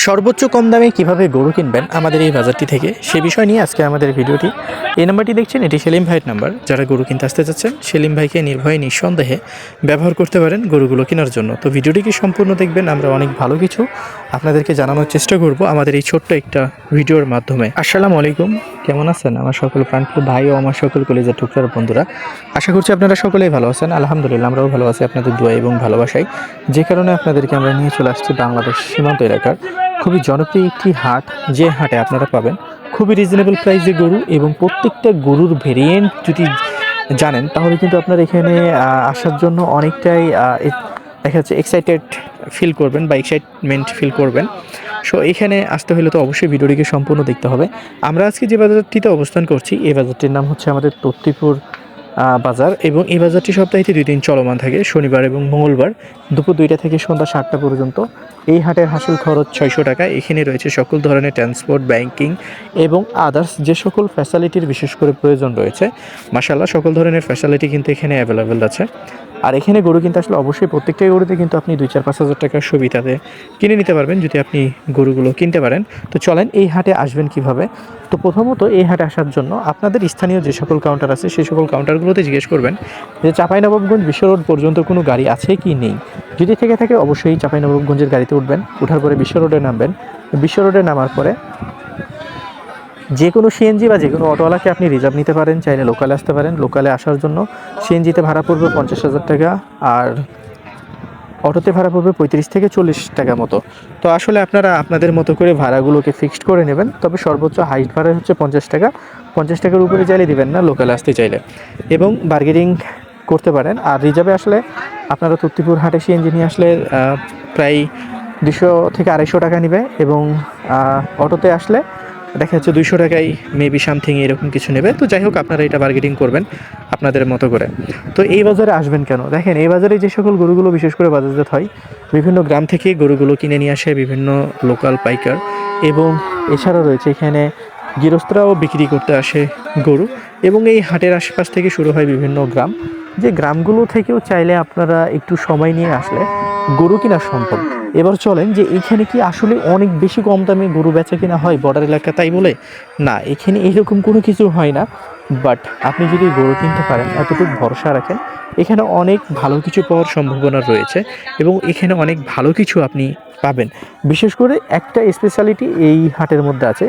সর্বোচ্চ কম দামে কিভাবে গরু কিনবেন আমাদের এই বাজারটি থেকে সে বিষয় নিয়ে আজকে আমাদের ভিডিওটি। এই নাম্বারটি দেখছেন, এটি সেলিম ভাইয়ের নাম্বার। যারা গরু কিনতে আসতে চাচ্ছেন সেলিম ভাইকে নির্ভয়ে নিঃসন্দেহে ব্যবহার করতে পারেন গরুগুলো কেনার জন্য। তো ভিডিওটিকে সম্পূর্ণ দেখবেন, আমরা অনেক ভালো কিছু আপনাদেরকে জানানোর চেষ্টা করব আমাদের এই ছোট্ট একটা ভিডিওর মাধ্যমে। আসসালামু আলাইকুম, কেমন আছেন আমার সকল প্রাণপ্রিয় ভাই ও আমার সকল কলেজের টুকরার বন্ধুরা? আশা করছি আপনারা সকলেই ভালো আছেন। আলহামদুলিল্লাহ, আমরাও ভালো আছি আপনাদের দোয়া এবং ভালোবাসায়। যে কারণে আপনাদেরকে আমরা নিয়ে চলে আসছি বাংলাদেশ সীমান্ত এলাকার খুবই জনপ্রিয় একটি হাট, যে হাটে আপনারা পাবেন খুবই রিজনেবল প্রাইসে গরু, এবং প্রত্যেকটা গরুর ভেরিয়েন্ট যদি জানেন তাহলে কিন্তু আপনারা এখানে আসার জন্য অনেকটাই দেখা যাচ্ছে এক্সাইটেড ফিল করবেন বা এক্সাইটমেন্ট ফিল করবেন। সো এখানে আসতে হলে তো অবশ্যই ভিডিওটিকে সম্পূর্ণ দেখতে হবে। আমরা আজকে যে বাজারটিতে অবস্থান করছি এই বাজারটির নাম হচ্ছে আমাদের তত্তিপুর বাজার, এবং এই বাজারটি সপ্তাহে 2 দিন চলমান থাকে, শনিবার এবং মঙ্গলবার দুপুর 2টা থেকে সন্ধ্যা 7টা পর্যন্ত। এই হাটের হাসিল খরচ 600 টাকা। এখানে রয়েছে সকল ধরনের ট্রান্সপোর্ট, ব্যাংকিং এবং আদার্স যে সকল ফ্যাসিলিটির বিশেষ করে প্রয়োজন রয়েছে, মাশাআল্লাহ সকল ধরনের ফ্যাসিলিটি কিন্তু এখানে অ্যাভেলেবেল আছে। আর এখানে গরু কিনতে আসলে অবশ্যই প্রত্যেকটা গরুতে কিন্তু আপনি 2-4-5 হাজার টাকার সুবিধাতে কিনে নিতে পারবেন যদি আপনি গরুগুলো কিনতে পারেন। তো চলেন এই হাটে আসবেন কিভাবে। তো প্রথমত এই হাটে আসার জন্য আপনাদের স্থানীয় যে সকল কাউন্টার আছে সেই সকল কাউন্টারগুলোতে জিজ্ঞেস করবেন যে চাঁপাইনবাবগঞ্জ বিশ্ব রোড পর্যন্ত কোনো গাড়ি আছে কি নেই। যদি থেকে থাকে অবশ্যই চাঁপাইনবাবগঞ্জের গাড়িতে উঠবেন, ওঠার পরে বিশ্ব রোডে নামবেন। বিশ্ব রোডে নামার পরে যে কোনো সিএনজি বা যে কোনো অটোওয়ালাকে আপনি রিজার্ভ নিতে পারেন, চাইলে লোকালে আসতে পারেন। লোকালে আসার জন্য সিএনজিতে ভাড়া পড়বে 50,000 টাকা, আর অটোতে ভাড়া পড়বে 35 থেকে 40 টাকা মতো। তো আসলে আপনারা আপনাদের মতো করে ভাড়াগুলোকে ফিক্সড করে নেবেন, তবে সর্বোচ্চ হাইট ভাড়া হচ্ছে 50 টাকা। 50 টাকার উপরে চাইলে দিবেন না লোকালে আসতে চাইলে, এবং বার্গেনিং করতে পারেন। আর রিজার্ভে আসলে আপনারা তত্তিপুর হাটে সিএনজি নিয়ে আসলে প্রায় 200 থেকে 250 টাকা নেবে, এবং অটোতে আসলে দেখা যাচ্ছে 200 টাকায় মেবি সামথিং এরকম কিছু নেবে। তো যাই হোক, আপনারা এটা বার্গেনিং করবেন আপনাদের মতো করে। তো এই বাজারে আসবেন কেন? দেখেন, এই বাজারে যে সকল গরুগুলো বিশেষ করে বাজারজাত হয়, বিভিন্ন গ্রাম থেকে গরুগুলো কিনে নিয়ে আসে বিভিন্ন লোকাল পাইকার, এবং এছাড়াও রয়েছে এখানে গৃহস্থরাও বিক্রি করতে আসে গরু। এবং এই হাটের আশপাশ থেকে শুরু হয় বিভিন্ন গ্রাম, যে গ্রামগুলো থেকেও চাইলে আপনারা একটু সময় নিয়ে আসলে গরু কেনা সম্ভব। এবার চলেন যে এখানে কি আসলে অনেক বেশি কম দামে গরু বেচা কিনা হয় বর্ডার এলাকা তাই বলে? না, এখানে এইরকম কোনো কিছু হয় না। বাট আপনি যদি গরু কিনতে পারেন, এতটুকু ভরসা রাখেন, এখানে অনেক ভালো কিছু পাওয়ার সম্ভাবনা রয়েছে, এবং এখানে অনেক ভালো কিছু আপনি পাবেন। বিশেষ করে একটা স্পেশালিটি এই হাটের মধ্যে আছে।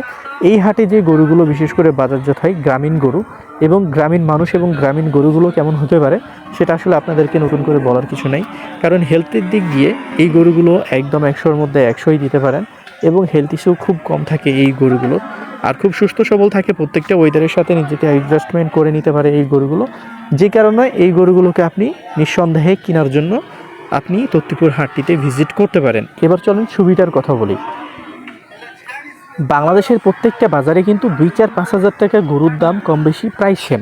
এই হাটে যে গরুগুলো বিশেষ করে বাজারজাত হয় গ্রামীণ গরু, এবং গ্রামীণ মানুষ এবং গ্রামীণ গরুগুলো কেমন হতে পারে সেটা আসলে আপনাদেরকে নতুন করে বলার কিছু নেই, কারণ হেলথের দিক দিয়ে এই গরুগুলো একদম 100-র মধ্যে 100ই দিতে পারেন, এবং হেলথ ইস্যু খুব কম থাকে এই গরুগুলো, আর খুব সুস্থ সবল থাকে। প্রত্যেকটা ওয়েদারের সাথে নিজেকে অ্যাডজাস্টমেন্ট করে নিতে পারে এই গরুগুলো, যে কারণে এই গরুগুলোকে আপনি নিঃসন্দেহে কেনার জন্য আপনি তত্তিপুর হাটটিতে ভিজিট করতে পারেন। এবার চলেন সুবিধার কথা বলি। বাংলাদেশের প্রত্যেকটা বাজারে কিন্তু 2-4-5 হাজার টাকা গরুর দাম কম বেশি প্রায় সেম।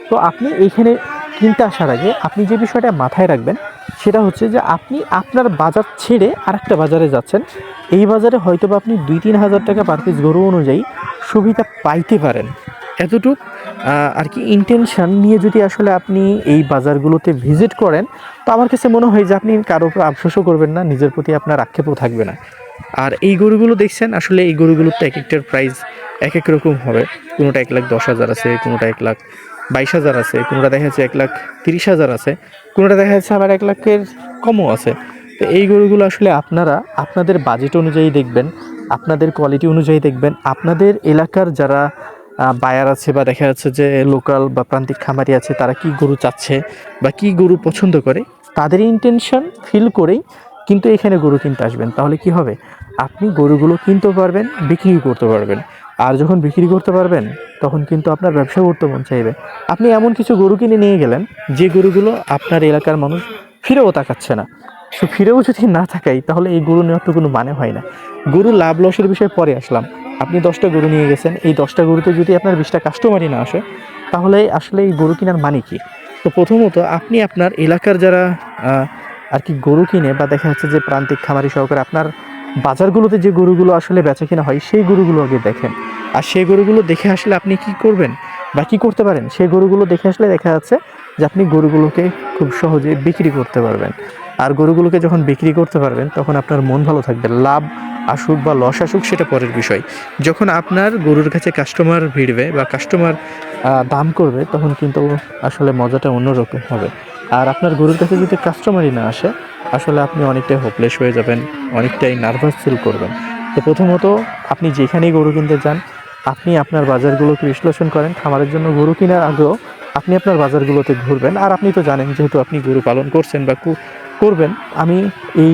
তো আপনি এইখানে কিনতে আসার আগে আপনি যে বিষয়টা মাথায় রাখবেন সেটা হচ্ছে যে আপনি আপনার বাজার ছেড়ে আরেকটা বাজারে যাচ্ছেন। এই বাজারে হয়তো বা আপনি 2-3 হাজার টাকা পার পিস গরু অনুযায়ী সুবিধা পাইতে পারেন, এতটুক আর কি ইন্টেনশন নিয়ে যদি আসলে আপনি এই বাজারগুলোতে ভিজিট করেন, তো আমার কাছে মনে হয় যে আপনি কারো উপর আফসোসও করবেন না, নিজের প্রতি আপনার আক্ষেপও থাকবে না। আর এই গরুগুলো দেখছেন, আসলে এই গরুগুলোর তো এক একটার প্রাইস এক এক রকম হবে। কোনোটা 1,10,000 আছে, কোনোটা 1,22,000 আছে, কোনোটা দেখা যাচ্ছে 1,30,000 আছে, কোনোটা দেখা যাচ্ছে আবার 1 লাখের কমও আছে। তো এই গরুগুলো আসলে আপনারা আপনাদের বাজেট অনুযায়ী দেখবেন, আপনাদের কোয়ালিটি অনুযায়ী দেখবেন, আপনাদের এলাকার যারা বায়ার আছে বা দেখা যাচ্ছে যে লোকাল বা প্রান্তিক খামারি আছে, তারা কি গরু চাচ্ছে বা কি গরু পছন্দ করে, তাদের ইন্টেনশন ফিল করেই কিন্তু এখানে গরু কিনতে আসবেন। তাহলে কি হবে, আপনি গরুগুলো কিনতে পারবেন, বিক্রি করতে পারবেন। আর যখন বিক্রি করতে পারবেন তখন কিন্তু আপনার ব্যবসা করতে মন চাইবে। আপনি এমন কিছু গরু কিনে নিয়ে গেলেন যে গরুগুলো আপনার এলাকার মানুষ ফিরেও তাকাচ্ছে না। সো ফিরেও যদি না তাকাই তাহলে এই গরু নেওয়ার তো কোনো মানে হয় না। গরু লাভ লসের বিষয়ে পরে আসলাম। আপনি 10টা গরু নিয়ে গেছেন, এই 10টা গরুতে যদি আপনার 20টা কাস্টমারই না আসে, তাহলে আসলে এই গরু কেনার মানে কি? তো প্রথমত আপনি আপনার এলাকার যারা আর কি গরু কিনে বা দেখা যাচ্ছে যে প্রান্তিক খামারি সহকারে আপনার বাজারগুলোতে যে গরুগুলো আসলে বেচা কিনা হয় সেই গরুগুলো আগে দেখেন। আর সেই গরুগুলো দেখে আসলে আপনি কি করবেন বা কী করতে পারেন, সেই গরুগুলো দেখে আসলে দেখা যাচ্ছে যে আপনি গরুগুলোকে খুব সহজে বিক্রি করতে পারবেন। আর গরুগুলোকে যখন বিক্রি করতে পারবেন তখন আপনার মন ভালো থাকবে। লাভ আসুক বা লস আসুক সেটা পরের বিষয়। যখন আপনার গরুর কাছে কাস্টমার ভিড়বে বা কাস্টমার দাম করবে তখন কিন্তু আসলে মজাটা অন্যরকম হবে। আর আপনার গরুর কাছে যদি কাস্টমারই না আসে, আসলে আপনি অনেকটাই হোপলেস হয়ে যাবেন, অনেকটাই নার্ভাস ফিল করবেন। তো প্রথমত আপনি যেখানেই গরু কিনতে যান, আপনি আপনার বাজারগুলোকে বিশ্লেষণ করেন। খামারের জন্য গরু কেনার আগেও আপনি আপনার বাজারগুলোতে ঘুরবেন। আর আপনি তো জানেন, যেহেতু আপনি গরু পালন করছেন বা করবেন, আমি এই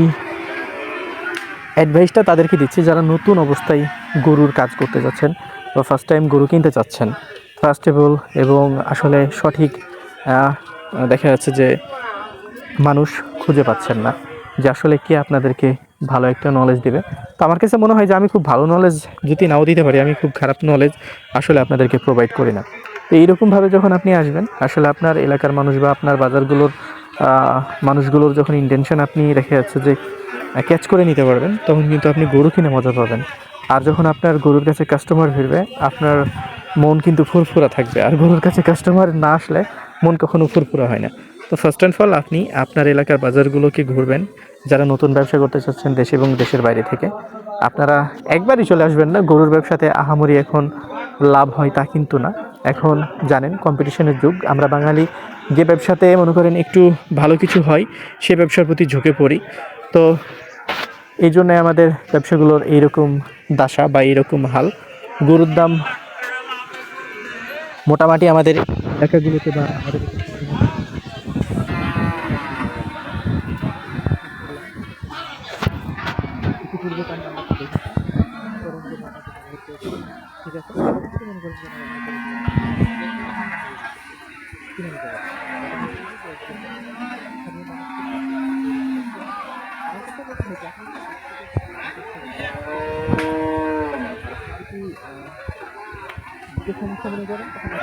অ্যাডভাইসটা তাদেরকে দিচ্ছি যারা নতুন অবস্থায় গরুর কাজ করতে যাচ্ছেন বা ফার্স্ট টাইম গরু কিনতে চাচ্ছেন। ট্রাস্টেবল এবং আসলে সঠিক দেখা যাচ্ছে যে মানুষ খুঁজে পাচ্ছেন না যে আসলে কে আপনাদেরকে ভালো একটা নলেজ দেবে। তো আমার কাছে মনে হয় যে আমি খুব ভালো নলেজ যদি নাও দিতে পারি, আমি খুব খারাপ নলেজ আসলে আপনাদেরকে প্রোভাইড করি না। তো এইরকমভাবে যখন আপনি আসবেন, আসলে আপনার এলাকার মানুষ বা আপনার বাজারগুলোর মানুষগুলোর যখন ইন্টেনশন আপনি রেখে যাচ্ছে যে ক্যাচ করে নিতে পারবেন, তখন কিন্তু আপনি গরু কিনে মজা পাবেন। আর যখন আপনার গরুর কাছে কাস্টমার ভিড়বে, আপনার মন কিন্তু ফুরফুরা থাকবে। আর গরুর কাছে কাস্টমার না আসলে মন কখনো ফুরফুরা হয় না। তো ফার্স্ট অ্যান্ড ফল আপনি আপনার এলাকার বাজারগুলোকে ঘুরবেন। যারা নতুন ব্যবসা করতে চাচ্ছেন দেশ এবং দেশের বাইরে থেকে, আপনারা একবারই চলে আসবেন না। গরুর ব্যবসাতে আহামরি এখন লাভ হয় তা কিন্তু না। এখন জানেন কম্পিটিশনের যুগ। আমরা বাঙালি যে ব্যবসাতে মনে করেন একটু ভালো কিছু হয়, সে ব্যবসার প্রতি ঝুঁকে পড়ি। তো এই জন্যে আমাদের ব্যবসাগুলোর এইরকম দশা বা এইরকম হাল। গরুর দাম মোটামুটি আমাদের এলাকাগুলোতে বা আমাদের ঠিক আছে, মনে করেন যে সমস্যা মনে করেন তখন